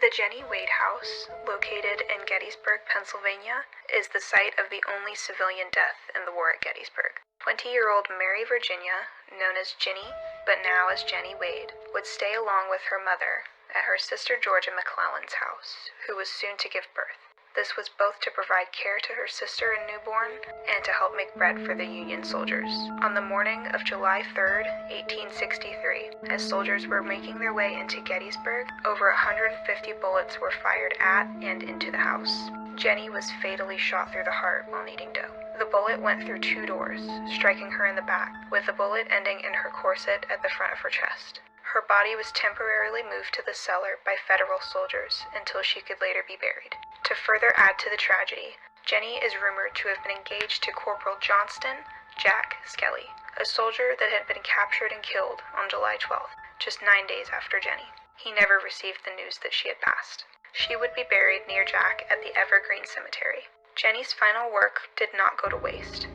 The Jennie Wade House, located in Gettysburg, Pennsylvania, is the site of the only civilian death in the war at Gettysburg. 20-year-old Mary Virginia, known as Ginnie, but now as Jennie Wade, would stay along with her mother at her sister Georgia McClellan's house, who was soon to give birth. This was both to provide care to her sister and newborn, and to help make bread for the Union soldiers. On the morning of July 3rd, 1863, as soldiers were making their way into Gettysburg, over 150 bullets were fired at and into the house. Jennie was fatally shot through the heart while kneading dough. The bullet went through 2 doors, striking her in the back, with the bullet ending in her corset at the front of her chest. Her body was temporarily moved to the cellar by federal soldiers until she could later be buried. To further add to the tragedy, Jennie is rumored to have been engaged to Corporal Johnston Skelly, a soldier that had been captured and killed on July 12th, just 9 days after Jennie. He never received the news that she had passed. She would be buried near Jack at the Evergreen Cemetery. Jennie's final work did not go to waste.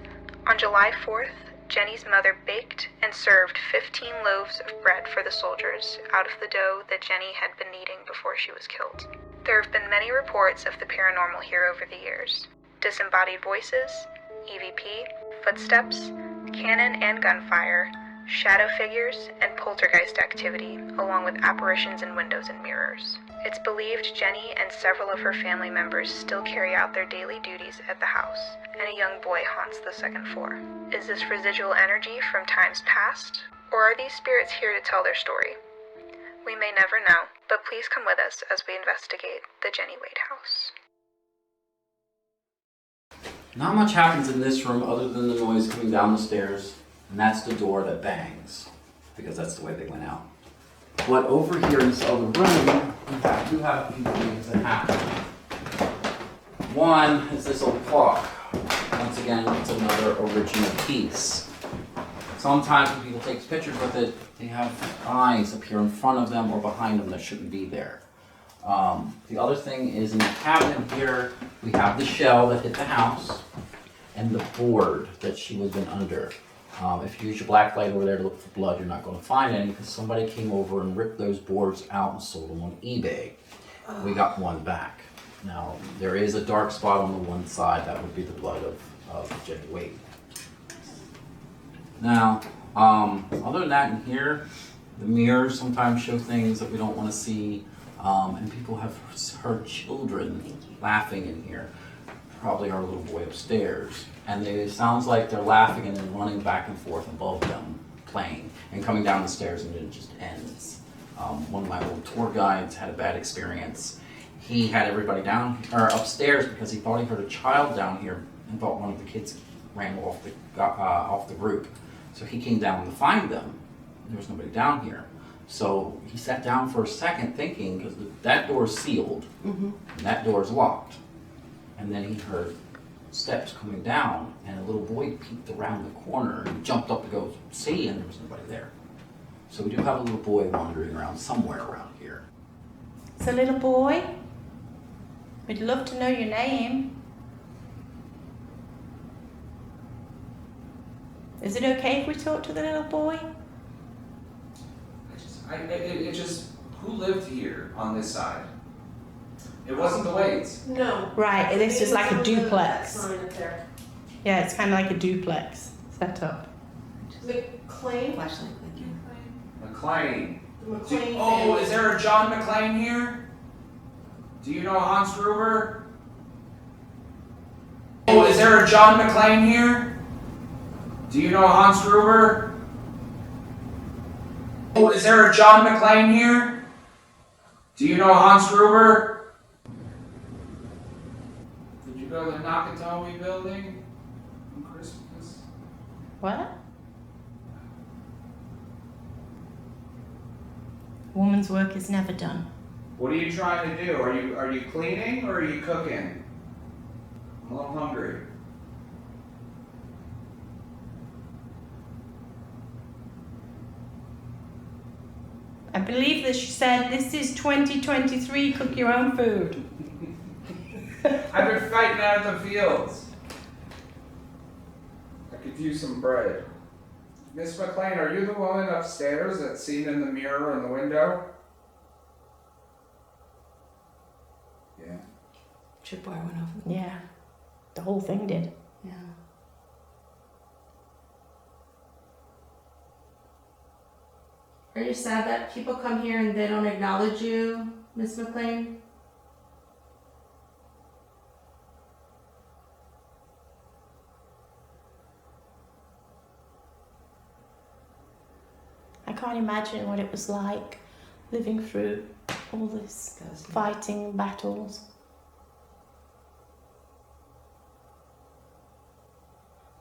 On July 4th, Jennie's mother baked and served 15 loaves of bread for the soldiers out of the dough that Jennie had been kneading before she was killed. There have been many reports of the paranormal here over the years. Disembodied voices, EVP, footsteps, cannon and gunfire, shadow figures, and poltergeist activity, along with apparitions in windows and mirrors. It's believed Jennie and several of her family members still carry out their daily duties at the house, and a young boy haunts the second floor. Is this residual energy from times past, or are these spirits here to tell their story? We may never know, but please come with us as we investigate the Jennie Wade House. Not much happens in this room other than the noise coming down the stairs, and that's the door that bangs, because that's the way they went out. But over here in this other room, in fact, we do have a few things that happen. One is this old clock. Once again, it's another original piece. Sometimes when people take pictures with it, they have eyes appear in front of them or behind them that shouldn't be there. The other thing is in the cabinet here, we have the shell that hit the house and the board that she would have been under. If you use your black light over there to look for blood, you're not going to find any because somebody came over and ripped those boards out and sold them on eBay. We got one back. Now, there is a dark spot on the one side. That would be the blood of Jennie Wade. Now, other than that in here, the mirrors sometimes show things that we don't want to see. And people have heard children laughing in here. Probably our little boy upstairs. And it sounds like they're laughing and then running back and forth above them, playing, and coming down the stairs, and it just ends. One of my old tour guides had a bad experience. He had everybody down or upstairs because he thought he heard a child down here and thought one of the kids ran off the group. So he came down to find them. There was nobody down here. So he sat down for a second thinking, because that door is sealed, and that door is locked. And then he heard steps coming down, and a little boy peeked around the corner and jumped up to go see, and there was nobody there. So we do have a little boy wandering around somewhere around here. It's a little boy. We'd love to know your name. Is it okay if we talk to the little boy? It just, who lived here on this side? It wasn't the Wades. No. Right, this is like a duplex. Sign up there. Yeah, it's kind of like a duplex set up. McLean? Flashlight, thank you. McLean. The McLean Oh, family. is there a John McLean here? Do you know Hans Gruber? Oh, is there a John McLean here? Do you know Hans Gruber? Oh, is there a John McLean here? Do you know Hans Gruber? Did you go to the Nakatomi building on Christmas? What? Woman's work is never done. What are you trying to do? Are you cleaning or are you cooking? I'm a little hungry. I believe that she said, this is 2023, cook your own food. I've been fighting out in the fields. I could use some bread. Miss McLean, are you the woman upstairs that's seen in the mirror in the window? tripwire went off. Yeah, the whole thing did. Yeah. Are you sad that people come here and they don't acknowledge you, Miss McLean? I can't imagine what it was like living through all this fighting, battles.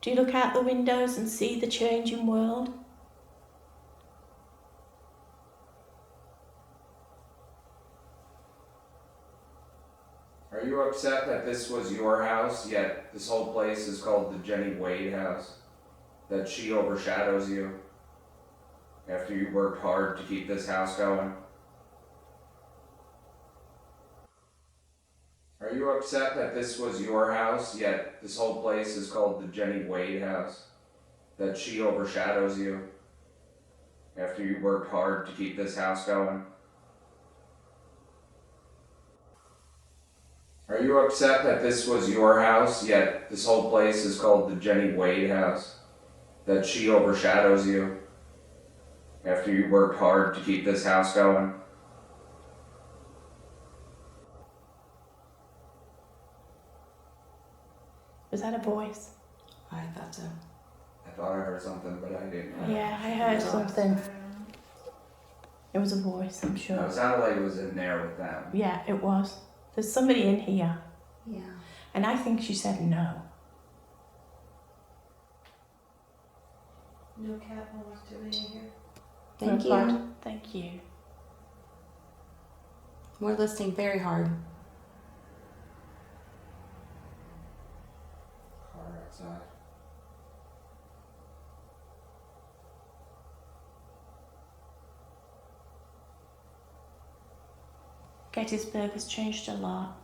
Do you look out the windows and see the changing world? Are you upset that this was your house, yet this whole place is called the Jennie Wade House? That she overshadows you after you worked hard to keep this house going? Are you upset that this was your house, yet this whole place is called the Jennie Wade House? That she overshadows you after you worked hard to keep this house going? Are you upset that this was your house, yet this whole place is called the Jennie Wade House? That she overshadows you after you worked hard to keep this house going? Was that a voice? I thought so. I thought I heard something, but I didn't. Yeah, I heard something. It was a voice, I'm No, sure. it sounded like it was in there with them. Yeah, it was. There's somebody in here. Yeah. And I think she said no. No cat holes to in here. Thank Thank you. you. Thank you. We're listening very hard. Car outside. Gettysburg has changed a lot.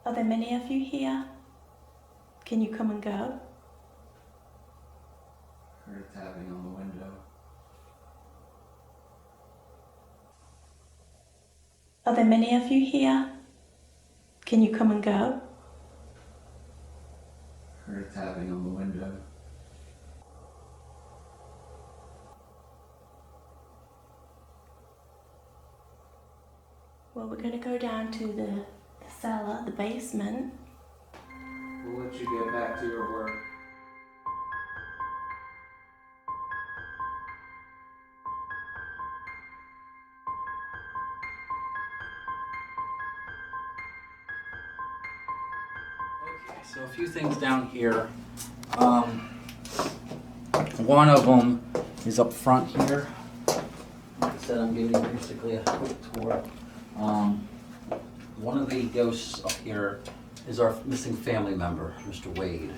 Are there many of you here? Can you come and go? Heard a tapping on the window. Are there many of you here? Can you come and go? Heard a tapping on the window. Well, we're going to go down to the cellar, the basement. We'll let you get back to your work. Okay, so a few things down here. One of them is up front here. Like I said, I'm giving you basically a quick tour. One of the ghosts up here is our missing family member, Mr. Wade.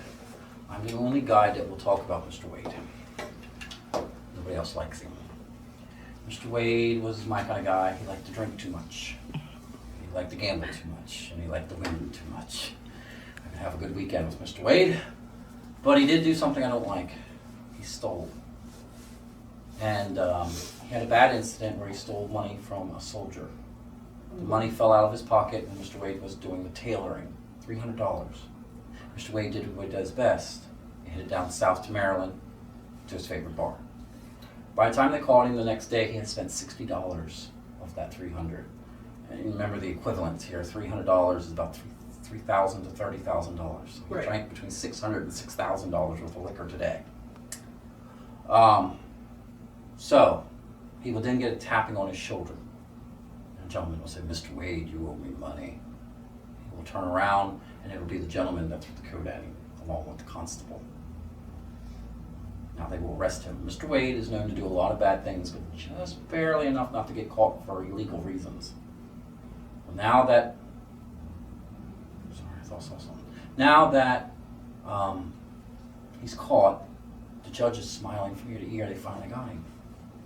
I'm the only guy that will talk about Mr. Wade. Nobody else likes him. Mr. Wade was my kind of guy. He liked to drink too much. He liked to gamble too much. And he liked to win too much. I could have a good weekend with Mr. Wade. But he did do something I don't like. He stole. And he had a bad incident where he stole money from a soldier. The money fell out of his pocket and Mr. Wade was doing the tailoring. $300. Mr. Wade did what he does best. He headed down south to Maryland to his favorite bar. By the time they called him the next day, he had spent $60 of that $300. And you remember the equivalent here, $300 is about $3,000 to $30,000. So he Right. drank between $600 and $6,000 worth of liquor today. So he will then get a tapping on his shoulder. And a gentleman will say, "Mr. Wade, you owe me money." He will turn around and it'll be the gentleman that's with the coat at him, along with the constable. Now they will arrest him. Mr. Wade is known to do a lot of bad things, but just barely enough not to get caught for illegal reasons. Well, now that, I saw something. Now that he's caught, the judge is smiling from ear to ear. They finally got him.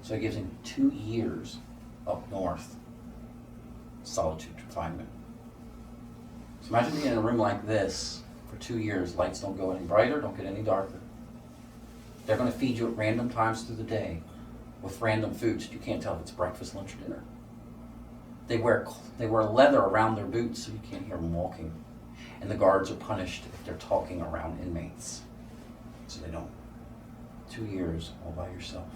So he gives him 2 years up north, solitude confinement. So imagine being in a room like this for 2 years. Lights don't go any brighter, don't get any darker. They're going to feed you at random times through the day with random foods. You can't tell if it's breakfast, lunch, or dinner. They wear leather around their boots so you can't hear them walking. And the guards are punished if they're talking around inmates. So they don't. 2 years all by yourself.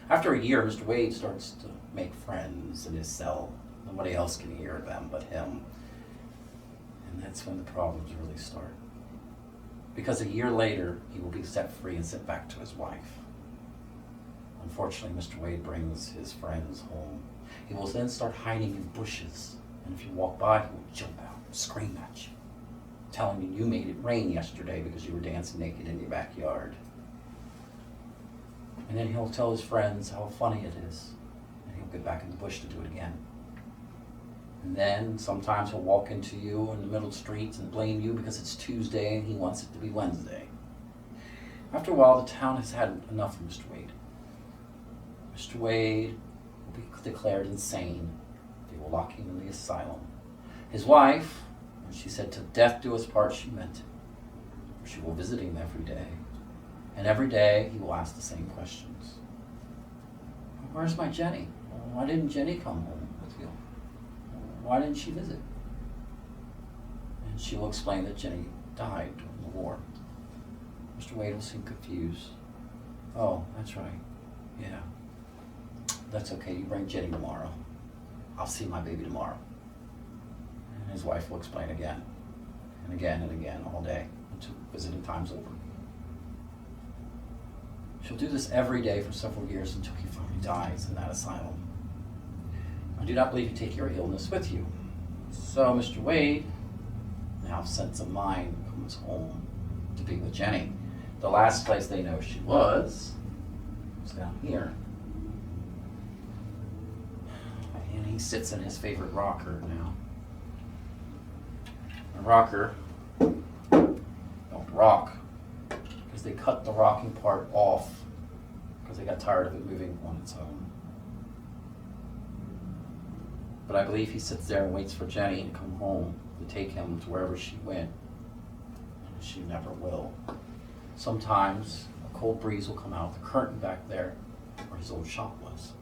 After a year, Mr. Wade starts to make friends in his cell. Nobody else can hear them but him. And that's when the problems really start. Because a year later, he will be set free and sent back to his wife. Unfortunately, Mr. Wade brings his friends home. He will then start hiding in bushes. And if you walk by, he will jump out and scream at you, telling you you made it rain yesterday because you were dancing naked in your backyard. And then he'll tell his friends how funny it is. And he'll get back in the bush to do it again. And then sometimes he'll walk into you in the middle streets and blame you because it's Tuesday and he wants it to be Wednesday. After a while, the town has had enough of Mr. Wade. Mr. Wade will be declared insane. They will lock him in the asylum. His wife, when she said to death do us part, she meant it. She will visit him every day. And every day he will ask the same questions. Where's my Jenny? Why didn't Jenny come home with you? Why didn't she visit? And she will explain that Jenny died during the war. Mr. Wade will seem confused. Oh, that's right. Yeah. That's okay. You bring Jenny tomorrow. I'll see my baby tomorrow. And his wife will explain again and again and again all day until visiting time's over. She'll do this every day for several years until he finally dies in that asylum. I do not believe you take your illness with you. So Mr. Wade, now sense of mind, comes home to be with Jenny. The last place they know she was down here. And he sits in his favorite rocker now. The rocker don't rock because they cut the rocking part off because they got tired of it moving on its own. But I believe he sits there and waits for Jenny to come home to take him to wherever she went. And she never will. Sometimes a cold breeze will come out of the curtain back there where his old shop was.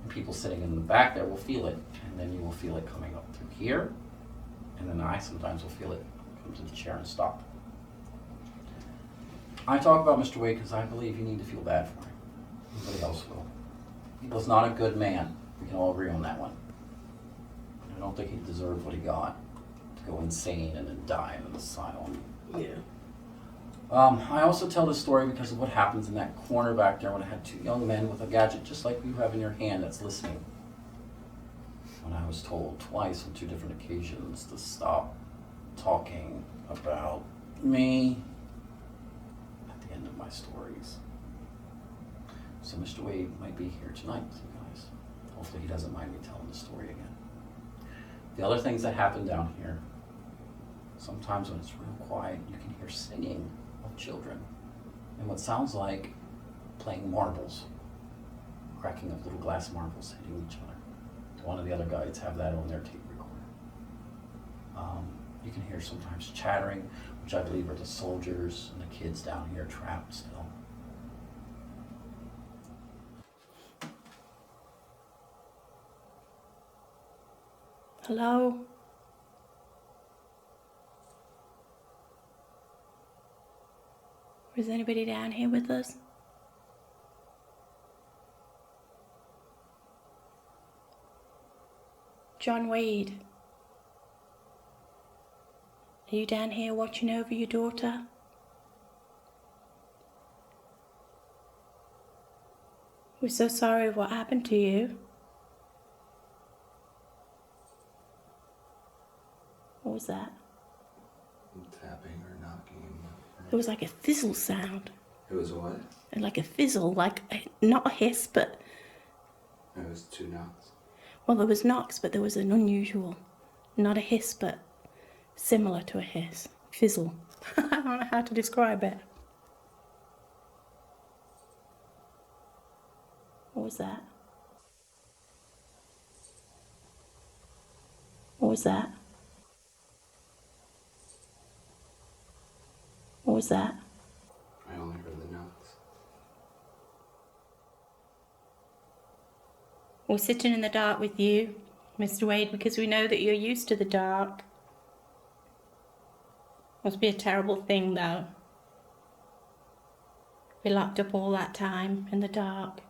And people sitting in the back there will feel it. And then you will feel it coming up through here. And then I sometimes will feel it come to the chair and stop. I talk about Mr. Wade because I believe you need to feel bad for him. Nobody else will. He was not a good man. We can all agree on that one. I don't think he deserved what he got, to go insane and then die in an asylum. Yeah. I also tell this story because of what happens in that corner back there when I had two young men with a gadget just like you have in your hand that's listening. When I was told twice on 2 different occasions to stop talking about me at the end of my stories. So Mr. Wade might be here tonight, you guys. Hopefully he doesn't mind me telling the story again. The other things that happen down here, sometimes when it's real quiet, you can hear singing of children and what sounds like playing marbles, cracking of little glass marbles hitting each other. One of the other guides have that on their tape recorder. You can hear sometimes chattering, which I believe are the soldiers and the kids down here trapped still. Hello? Is anybody down here with us? John Wade, are you down here watching over your daughter? We're so sorry what happened to you. What was that? Tapping or knocking. It was like a fizzle sound. It was what? Like a fizzle, not a hiss, but... It was 2 knocks. Well, there was knocks, but there was an unusual, not a hiss, but similar to a hiss. Fizzle. I don't know how to describe it. What was that? What was that? What was that? I only heard the knocks. We're sitting in the dark with you, Mr. Wade, because we know that you're used to the dark. Must be a terrible thing, though. Be locked up all that time in the dark.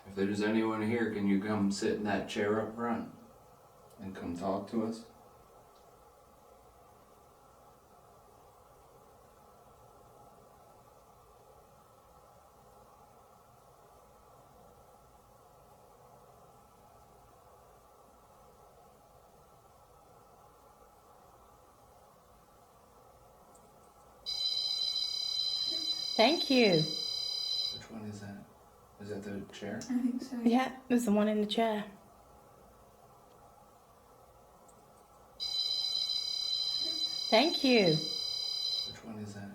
If there's anyone here, can you come sit in that chair up front and come talk to us? Thank you. Which one is that? Is that the chair? I think so. Yeah, there's the one in the chair. Thank you. Which one is that?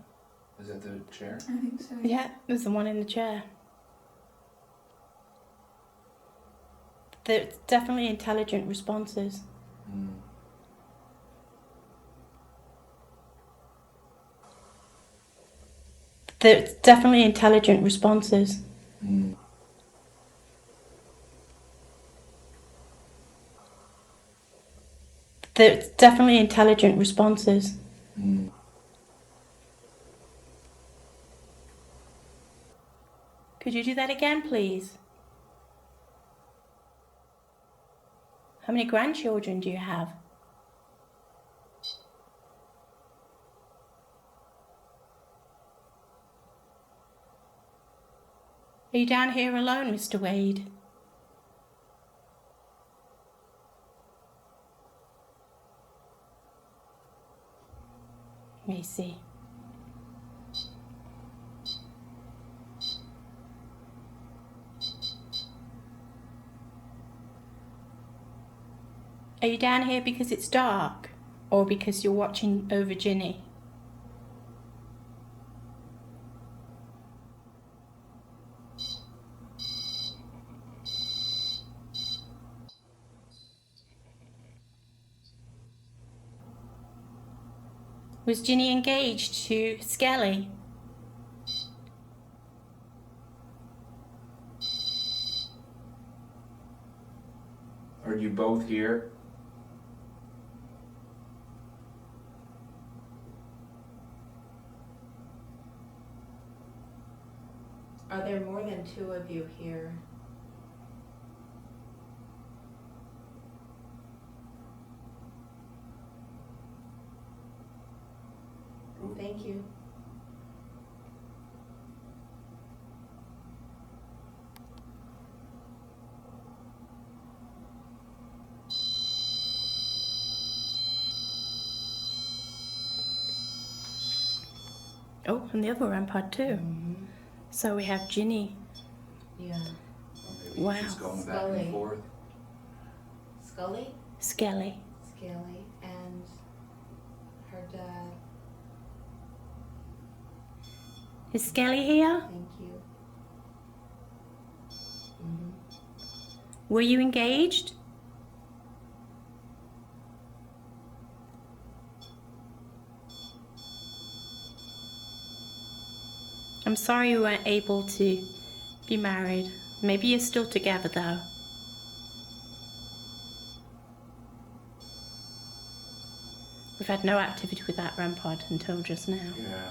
Is that the chair? I think so. Yeah, there's the one in the chair. There's definitely intelligent responses. Mm. There's definitely intelligent responses. Mm. There's definitely intelligent responses. Mm. Could you do that again, please? How many grandchildren do you have? Are you down here alone, Mr. Wade? Let me see. Are you down here because it's dark or because you're watching over Ginny? Was Ginny engaged to Skelly? Are you both here? Are there more than two of you here? Thank you. Oh, and the other rampart too. Mm-hmm. So we have Ginny. Yeah. Or maybe Wow. she's going back Skelly. and forth? Skelly, Skelly. Skelly, and her dad. Is Skelly here? Thank you. Mm-hmm. Were you engaged? I'm sorry you weren't able to be married. Maybe you're still together though. We've had no activity with that rampart until just now. Yeah. Yeah.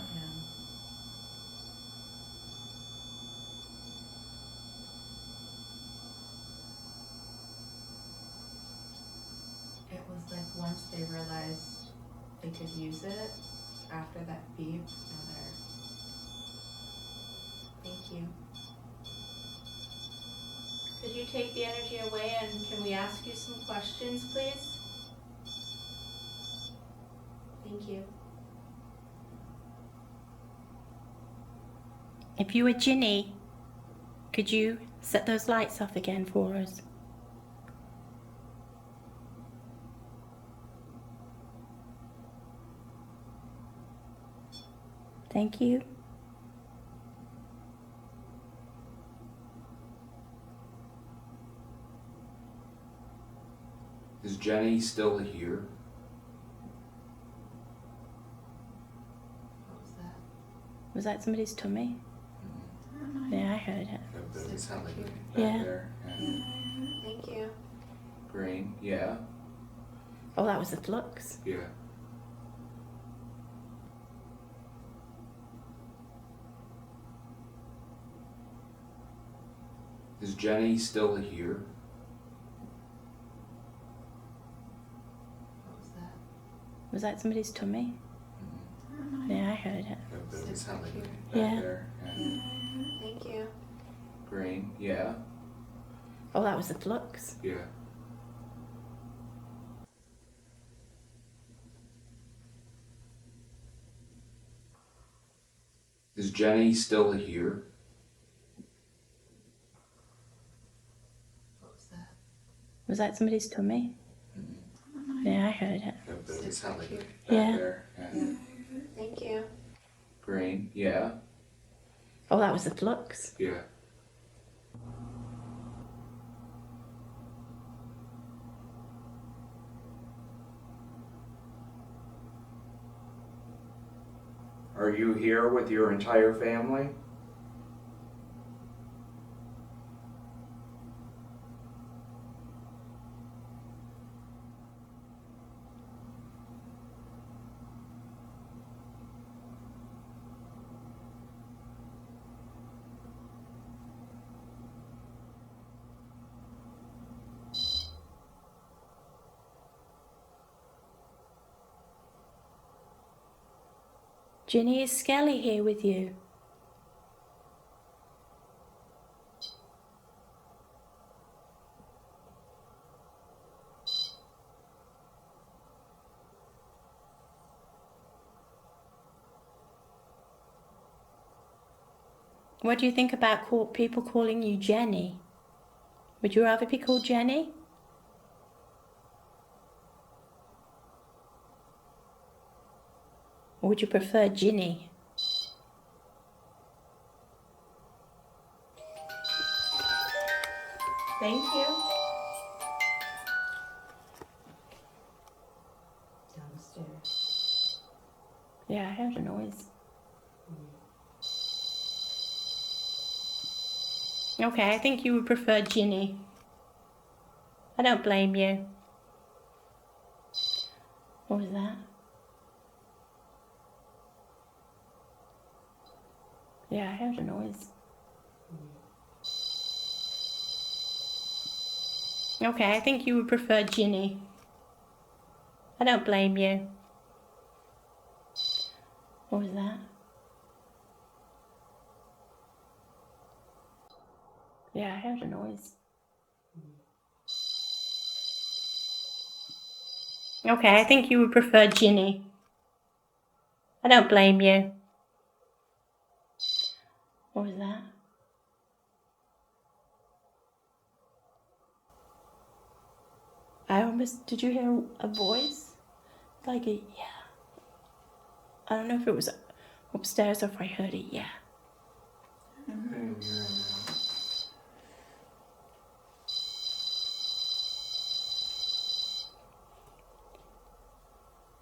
It was like once they realized they could use it after that beep, now they're. Thank you. Could you take the energy away and can we ask you some questions, please? Thank you. If you were Ginny, could you set those lights off again for us? Thank you. Is Jenny still here? Was that somebody's tummy? Yeah, I heard it. That doesn't sound like it. Yeah. Back there. Yeah. Thank you. Green. Yeah. Oh, that was the flux. Yeah. Is Jenny still here? What was that? Was that somebody's tummy? Yeah, I heard it. That doesn't sound like it. Back Yeah. there. Yeah. Thank you. Green. Yeah. Oh, that was the flux. Yeah. Is Jenny still here? What was that? Was that somebody's tummy? Yeah, I heard it. That doesn't sound like it. Back Yeah. there. Yeah. Thank you. Green. Yeah. Oh, that was the flux. Yeah. Are you here with your entire family? Ginny, is Skelly here with you? What do you think about people calling you Jenny? Would you rather be called Jenny? Or would you prefer Ginny? Thank you. Downstairs. Yeah, I heard a noise. Okay, I think you would prefer Ginny. I don't blame you. What was that? Yeah, I heard a noise. Okay, I think you would prefer Ginny. I don't blame you. What was that? Yeah, I heard a noise. Okay, I think you would prefer Ginny. I don't blame you. What was that? Did you hear a voice? Like a yeah. I don't know if it was upstairs or if I heard a yeah.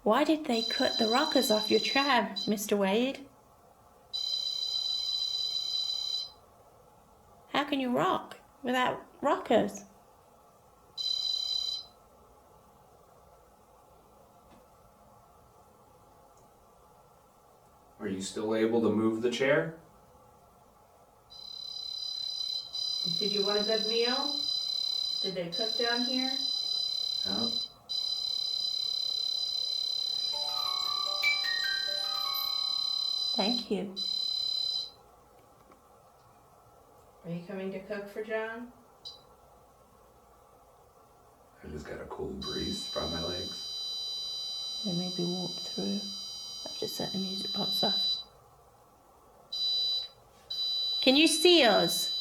Why did they cut the rockers off your tram, Mr. Wade? How can you rock without rockers? Are you still able to move the chair? Did you want a good meal? Did they cook down here? No. Thank you. Are you coming to cook for John? I just got a cold breeze from my legs. They maybe walked through. I've just set the music box off. Can you see us?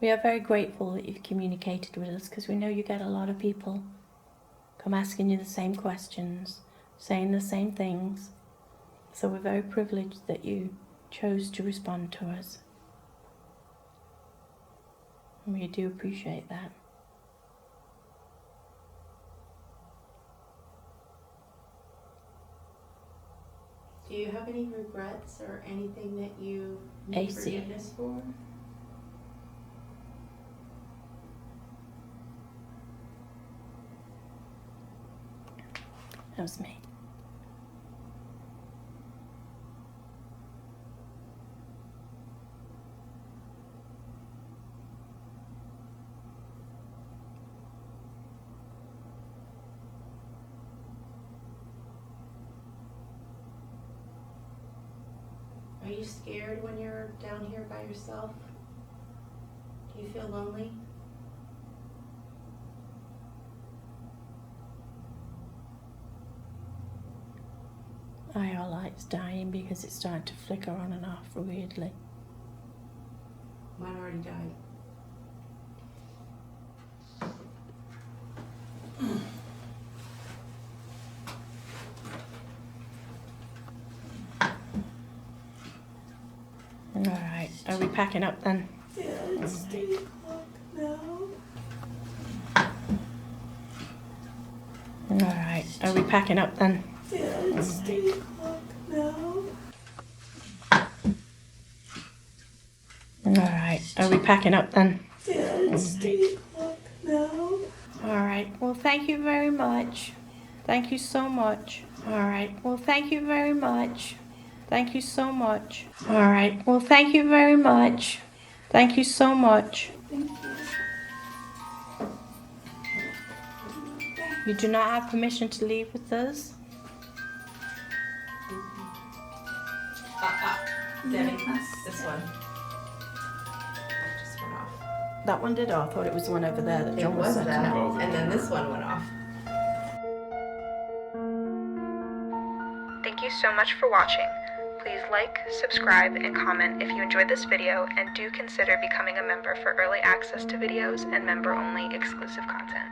We are very grateful that you've communicated with us because we know you get a lot of people come asking you the same questions, saying the same things. So we're very privileged that you chose to respond to us. And we do appreciate that. Do you have any regrets or anything that you need AC. forgiveness for? That was me. Are you scared when you're down here by yourself? Do you feel lonely? Our light's dying because it's starting to flicker on and off weirdly. Mine already died. Alright, are we packing up then? Yeah, it's 8 o'clock now. Alright, are we packing up then? Yeah, it's 8 o'clock now. Alright, are we packing up then? Yeah, it's 8 o'clock now. Alright, well thank you very much. Thank you so much. Alright, well thank you very much. Thank you so much. Alright, well thank you very much. Thank you so much. Thank you. You do not have permission to leave with us. Jenny, this one. Just went off. That one did? Oh, I thought it was the one over there that It John was was setting that, up. and then this one went off. Thank you so much for watching. Please like, subscribe, and comment if you enjoyed this video, and do consider becoming a member for early access to videos and member-only exclusive content.